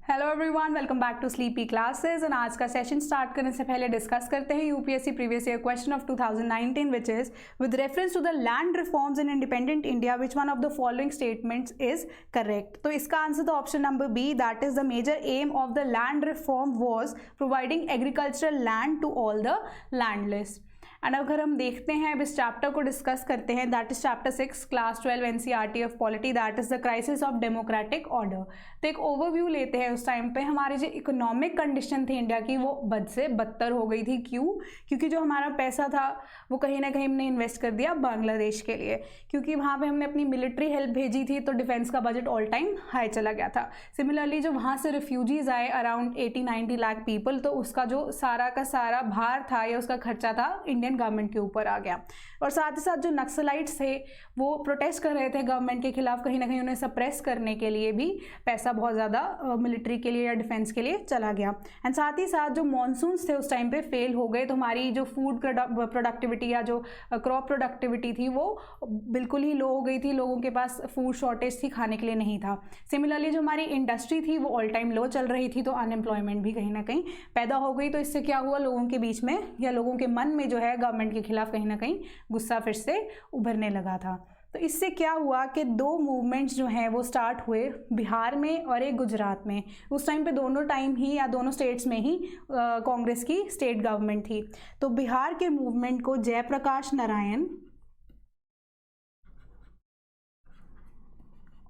Hello everyone, welcome back to sleepy classes. And आज का session start करने से पहले डिस्कस करते हैं UPSC previous year question of 2019 which is with reference to the land reforms in independent India which one of the following statements is correct. तो इसका answer तो option number B, that is the major aim of the land reform was providing agricultural land to all the landless. And अगर हम देखते हैं अब इस chapter को डिस्कस करते हैं, that is chapter 6 class 12 NCERT of polity, that is the crisis of democratic order. तो एक ओवरव्यू लेते हैं। उस टाइम पे हमारी जो इकोनॉमिक कंडीशन थी इंडिया की वो बद से बदतर हो गई थी। क्यों? क्योंकि जो हमारा पैसा था वो कहीं ना कहीं हमने इन्वेस्ट कर दिया बांग्लादेश के लिए, क्योंकि वहाँ पे हमने अपनी मिलिट्री हेल्प भेजी थी, तो डिफेंस का बजट ऑल टाइम हाई चला गया था। सिमिलरली जो वहाँ से रिफ्यूजीज आए अराउंड 80-90 लाख पीपल, तो उसका जो सारा का सारा भार था या उसका खर्चा था इंडियन गवर्नमेंट के ऊपर आ गया। और साथ ही साथ जो नक्सलाइट्स थे वो प्रोटेस्ट कर रहे थे गवर्नमेंट के खिलाफ, कहीं ना कहीं उन्हें सप्रेस करने के लिए भी पैसा बहुत ज़्यादा मिलिट्री के लिए या डिफेंस के लिए चला गया। एंड साथ ही साथ जो मॉनसून्स थे उस टाइम पे फेल हो गए, तो हमारी जो फूड प्रोडक्टिविटी या जो क्रॉप प्रोडक्टिविटी थी वो बिल्कुल ही लो हो गई थी। लोगों के पास फूड शॉर्टेज थी, खाने के लिए नहीं था। सिमिलरली जो हमारी इंडस्ट्री थी वो ऑल टाइम लो चल रही थी, तो अनएम्प्लॉयमेंट भी कहीं ना कहीं पैदा हो गई। तो इससे क्या हुआ, लोगों के बीच में या लोगों के मन में जो है गवर्नमेंट के खिलाफ कहीं ना कहीं गुस्सा फिर से उभरने लगा था। तो इससे क्या हुआ कि दो मूवमेंट्स जो हैं वो स्टार्ट हुए, बिहार में और एक गुजरात में। उस टाइम पे दोनों टाइम ही या दोनों स्टेट्स में ही कांग्रेस की स्टेट गवर्नमेंट थी। तो बिहार के मूवमेंट को जयप्रकाश नारायण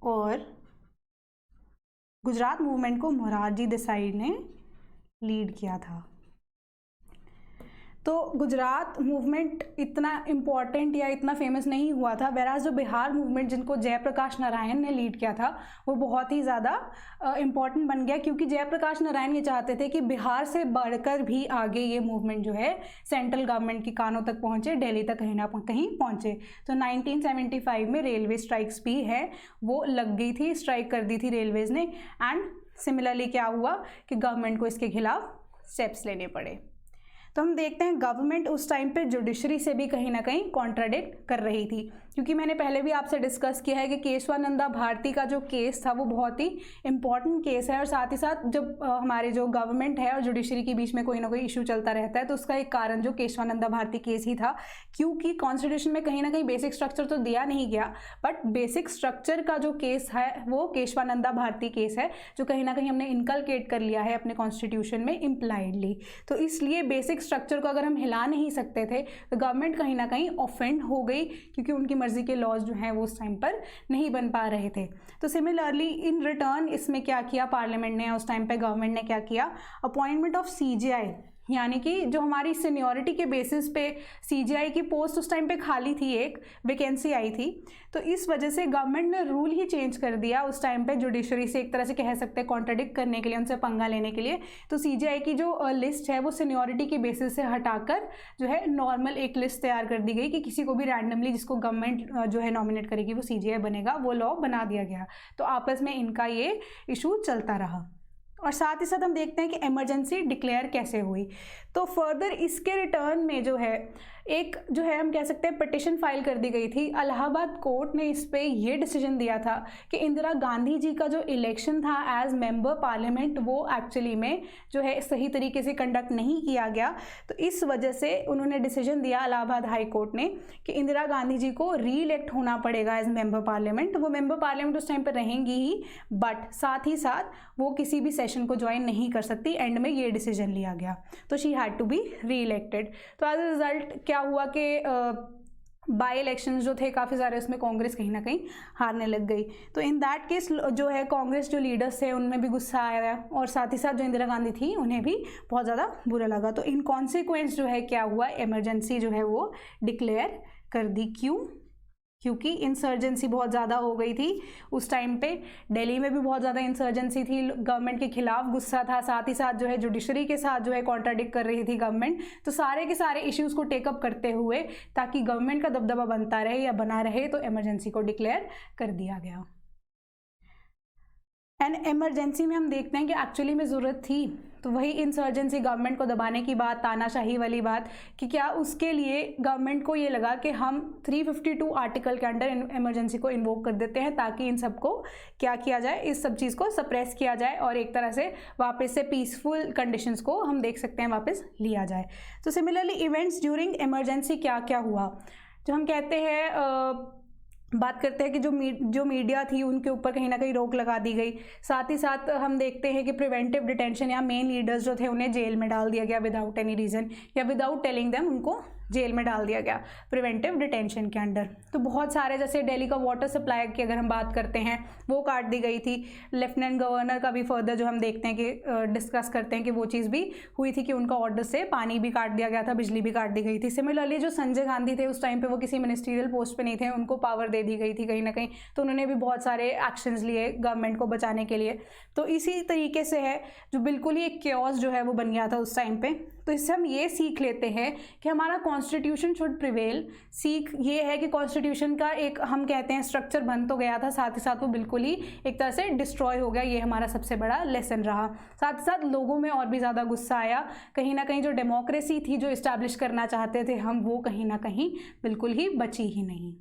और गुजरात मूवमेंट को मोरारजी देसाई ने लीड किया था। तो गुजरात मूवमेंट इतना इम्पॉर्टेंट या इतना फेमस नहीं हुआ था, वैराज जो बिहार मूवमेंट जिनको जयप्रकाश नारायण ने लीड किया था वो बहुत ही ज़्यादा इम्पॉर्टेंट बन गया, क्योंकि जयप्रकाश नारायण ये चाहते थे कि बिहार से बढ़कर भी आगे ये मूवमेंट जो है सेंट्रल गवर्नमेंट के कानों तक पहुँचे, दिल्ली तक कहीं ना कहीं पहुँचे। तो 1975 में रेलवे स्ट्राइक्स भी है वो लग गई थी, स्ट्राइक कर दी थी रेलवेज़ ने। एंड सिमिलरली क्या हुआ कि गवर्नमेंट को इसके खिलाफ स्टेप्स लेने पड़े। तो हम देखते हैं गवर्नमेंट उस टाइम पे जुडिशरी से भी कहीं ना कहीं कॉन्ट्राडिक्ट कर रही थी, क्योंकि मैंने पहले भी आपसे डिस्कस किया है कि केशवानंदा भारती का जो केस था वो बहुत ही इंपॉर्टेंट केस है। और साथ ही साथ जब हमारे जो गवर्नमेंट है और जुडिशरी के बीच में कोई ना कोई इशू चलता रहता है, तो उसका एक कारण जो केशवानंदा भारती केस ही था, क्योंकि कॉन्स्टिट्यूशन में कहीं ना कहीं बेसिक स्ट्रक्चर तो दिया नहीं गया, बट बेसिक स्ट्रक्चर का जो केस है वो केशवानंदा भारती केस है, जो कहीं ना कहीं हमने इनकलकेट कर लिया है अपने कॉन्स्टिट्यूशन में इम्प्लाइडली। तो इसलिए बेसिक स्ट्रक्चर को अगर हम हिला नहीं सकते थे तो गवर्नमेंट कहीं ना कहीं ऑफेंड हो गई, क्योंकि उनकी मर्जी के लॉज जो हैं वो उस टाइम पर नहीं बन पा रहे थे। तो सिमिलरली इन रिटर्न इसमें क्या किया पार्लियामेंट ने, उस टाइम पे गवर्नमेंट ने क्या किया, अपॉइंटमेंट ऑफ सीजीआई, यानी कि जो हमारी सीनियरिटी के बेसिस पे सीजीआई की पोस्ट उस टाइम पे खाली थी, एक वैकेंसी आई थी, तो इस वजह से गवर्नमेंट ने रूल ही चेंज कर दिया उस टाइम पे जुडिशरी से, एक तरह से कह सकते हैं कॉन्ट्राडिक्ट करने के लिए, उनसे पंगा लेने के लिए। तो सीजीआई की जो लिस्ट है वो सीनियरिटी के बेसिस से हटाकर जो है नॉर्मल एक लिस्ट तैयार कर दी गई कि किसी को भी रैंडमली जिसको गवर्नमेंट जो है नॉमिनेट करेगी वो सीजीआई बनेगा, वो लॉ बना दिया गया। तो आपस में इनका ये इशू चलता रहा। और साथ ही साथ हम देखते हैं कि इमरजेंसी डिक्लेयर कैसे हुई। तो फर्दर इसके रिटर्न में जो है एक जो है हम कह सकते हैं पिटिशन फाइल कर दी गई थी। इलाहाबाद कोर्ट ने इस पे ये डिसीजन दिया था कि इंदिरा गांधी जी का जो इलेक्शन था एज मेंबर पार्लियामेंट वो एक्चुअली में जो है सही तरीके से कंडक्ट नहीं किया गया। तो इस वजह से उन्होंने डिसीजन दिया इलाहाबाद हाई कोर्ट ने कि इंदिरा गांधी जी को री इलेक्ट होना पड़ेगा एज मेंबर पार्लियामेंट। वो मेंबर पार्लियामेंट उस टाइम पर रहेंगी ही, बट साथ ही साथ वो किसी भी सेशन को ज्वाइन नहीं कर सकती। एंड में ये डिसीजन लिया गया, तो she had to be reelected. तो एज अ रिजल्ट क्या हुआ कि बाई इलेक्शंस जो थे काफ़ी सारे, उसमें कांग्रेस कहीं ना कहीं हारने लग गई। तो इन दैट केस जो है कांग्रेस जो लीडर्स थे उनमें भी गुस्सा आया, और साथ ही साथ जो इंदिरा गांधी थी उन्हें भी बहुत ज़्यादा बुरा लगा। तो इन कॉन्सिक्वेंस जो है क्या हुआ, इमरजेंसी जो है वो डिक्लेयर कर दी। क्यों? क्योंकि इंसर्जेंसी बहुत ज़्यादा हो गई थी उस टाइम पे। दिल्ली में भी बहुत ज़्यादा इंसर्जेंसी थी, गवर्नमेंट के खिलाफ गुस्सा था, साथ ही साथ जो है जुडिशरी के साथ जो है कॉन्ट्राडिक्ट कर रही थी गवर्नमेंट। तो सारे के सारे इश्यूज़ को टेकअप करते हुए ताकि गवर्नमेंट का दबदबा बनता रहे या बना रहे, तो इमरजेंसी को डिक्लेयर कर दिया गया। एंड इमरजेंसी में हम देखते हैं कि एक्चुअली में ज़रूरत थी, तो वही इंसर्जेंसी, गवर्नमेंट को दबाने की बात, तानाशाही वाली बात, कि क्या उसके लिए गवर्नमेंट को ये लगा कि हम 352 आर्टिकल के अंडर इमरजेंसी को इन्वोक कर देते हैं ताकि इन सबको क्या किया जाए, इस सब चीज़ को सप्रेस किया जाए और एक तरह से वापस से पीसफुल कंडीशंस को हम देख सकते हैं वापस लिया जाए। तो सिमिलरली इवेंट्स ड्यूरिंग इमरजेंसी क्या क्या हुआ, जो हम कहते हैं बात करते हैं कि जो मीडिया थी उनके ऊपर कहीं ना कहीं रोक लगा दी गई। साथ ही साथ हम देखते हैं कि प्रिवेंटिव डिटेंशन या मेन लीडर्स जो थे उन्हें जेल में डाल दिया गया विदाउट एनी रीज़न या विदाउट टेलिंग देम, उनको जेल में डाल दिया गया प्रिवेंटिव डिटेंशन के अंडर। तो बहुत सारे, जैसे दिल्ली का वाटर सप्लाई की अगर हम बात करते हैं वो काट दी गई थी। लेफ्टिनेंट गवर्नर का भी फर्दर जो हम देखते हैं कि डिस्कस करते हैं कि वो चीज़ भी हुई थी कि उनका ऑर्डर से पानी भी काट दिया गया था, बिजली भी काट दी गई थी। सिमिलरली जो संजय गांधी थे उस टाइम पे वो किसी मिनिस्ट्रियल पोस्ट पे नहीं थे, उनको पावर दे दी गई थी कहीं ना कहीं, तो उन्होंने भी बहुत सारे एक्शंस लिए गवर्नमेंट को बचाने के लिए। तो इसी तरीके से है जो बिल्कुल ही एक क्योस जो है वो बन गया था उस टाइम पे। तो इससे हम ये सीख लेते हैं कि हमारा कॉन्स्टिट्यूशन शुड प्रिवेल। सीख ये है कि कॉन्स्टिट्यूशन का एक हम कहते हैं स्ट्रक्चर बन तो गया था, साथ ही साथ वो बिल्कुल ही एक तरह से डिस्ट्रॉय हो गया। ये हमारा सबसे बड़ा लेसन रहा। साथ ही साथ लोगों में और भी ज़्यादा गुस्सा आया, कहीं ना कहीं जो डेमोक्रेसी थी जो इस्टेब्लिश करना चाहते थे हम, वो कहीं ना कहीं बिल्कुल ही बची ही नहीं।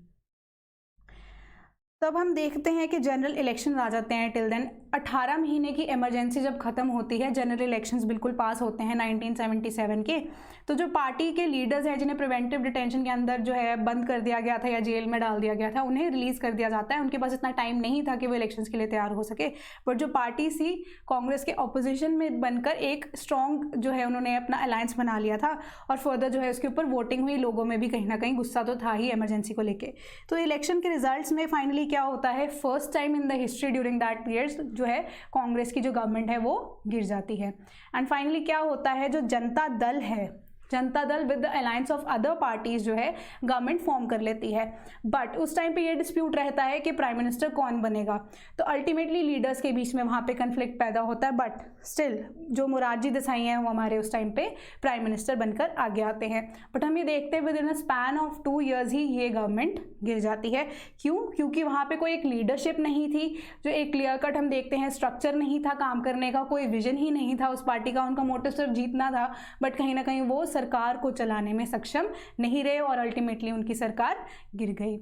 तब हम देखते हैं कि जनरल इलेक्शन आ जाते हैं। टिल देन 18 महीने की इमरजेंसी जब ख़त्म होती है, जनरल इलेक्शंस बिल्कुल पास होते हैं 1977 के। तो जो पार्टी के लीडर्स हैं जिन्हें प्रिवेंटिव डिटेंशन के अंदर जो है बंद कर दिया गया था या जेल में डाल दिया गया था, उन्हें रिलीज़ कर दिया जाता है। उनके पास इतना टाइम नहीं था कि वो इलेक्शंस के लिए तैयार हो सके। बट जो पार्टी सी कांग्रेस के अपोजिशन में बनकर एक स्ट्रॉन्ग जो है उन्होंने अपना अलायंस बना लिया था और फर्दर जो है उसके ऊपर वोटिंग हुई। लोगों में भी कहीं ना कहीं गुस्सा तो था ही इमरजेंसी को लेके। तो इलेक्शन के रिजल्ट्स में फाइनली क्या होता है, first time in the history during that period जो है कांग्रेस की जो गवर्नमेंट है वो गिर जाती है। एंड फाइनली क्या होता है, जो जनता दल है, Janata Dal with the alliance of other parties जो है गवर्नमेंट फॉर्म कर लेती है। बट उस टाइम पे ये डिस्प्यूट रहता है कि प्राइम मिनिस्टर कौन बनेगा। तो अल्टीमेटली लीडर्स के बीच में वहाँ पे कन्फ्लिक्ट पैदा होता है। बट स्टिल जो मोरारजी देसाई हैं वो हमारे उस टाइम पे प्राइम मिनिस्टर बनकर आगे आते हैं। बट हम ये देखते हैं with in a span of 2 years ही ये गवर्नमेंट गिर जाती है। क्यों? क्योंकि वहाँ पे कोई एक लीडरशिप नहीं थी, जो एक क्लियर कट हम देखते हैं स्ट्रक्चर नहीं था काम करने का, कोई विजन ही नहीं था उस पार्टी का। उनका मोटिव सिर्फ जीतना था, बट कहीं ना कहीं वो सरकार को चलाने में सक्षम नहीं रहे और अल्टीमेटली उनकी सरकार गिर गई।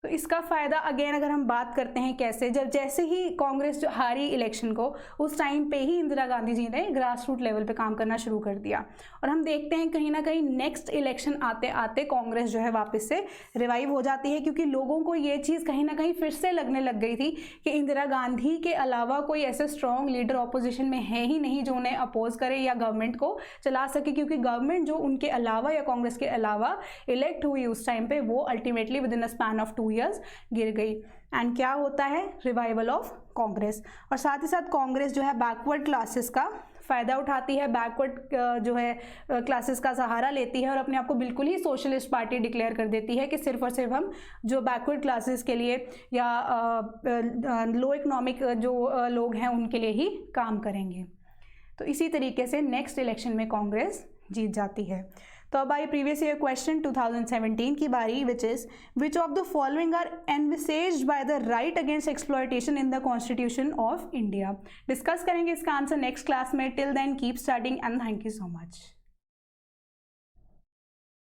तो इसका फ़ायदा अगेन अगर हम बात करते हैं कैसे, जब जैसे ही कांग्रेस जो हारी इलेक्शन को, उस टाइम पे ही इंदिरा गांधी जी ने ग्रास रूट लेवल पे काम करना शुरू कर दिया। और हम देखते हैं कहीं ना कहीं नेक्स्ट इलेक्शन आते आते कांग्रेस जो है वापस से रिवाइव हो जाती है, क्योंकि लोगों को ये चीज़ कहीं ना कहीं फिर से लगने लग गई थी कि इंदिरा गांधी के अलावा कोई ऐसे स्ट्रॉन्ग लीडर ऑपोजिशन में है ही नहीं जो उन्हें अपोज करे या गवर्नमेंट को चला सके। क्योंकि गवर्नमेंट जो उनके अलावा या कांग्रेस के अलावा इलेक्ट हुई उस टाइम पे, वो ultimately with in a span of 2 years गिर गई। एंड क्या होता है, रिवाइवल ऑफ कांग्रेस। और साथ ही साथ कांग्रेस जो है बैकवर्ड क्लासेस का फ़ायदा उठाती है, बैकवर्ड जो है क्लासेस का सहारा लेती है और अपने आप को बिल्कुल ही सोशलिस्ट पार्टी डिक्लेयर कर देती है कि सिर्फ और सिर्फ हम जो बैकवर्ड क्लासेस के लिए या लो इकोनॉमिक जो लोग हैं उनके लिए ही काम करेंगे। तो इसी तरीके से नेक्स्ट इलेक्शन में कांग्रेस जीत जाती है। तो अब आई प्रीवियस ईयर क्वेश्चन 2017 की बारी, which is which of the following are envisaged by the right against exploitation in the constitution of India. Discuss करेंगे इसका आंसर नेक्स्ट क्लास में। Till then keep studying and thank you so much.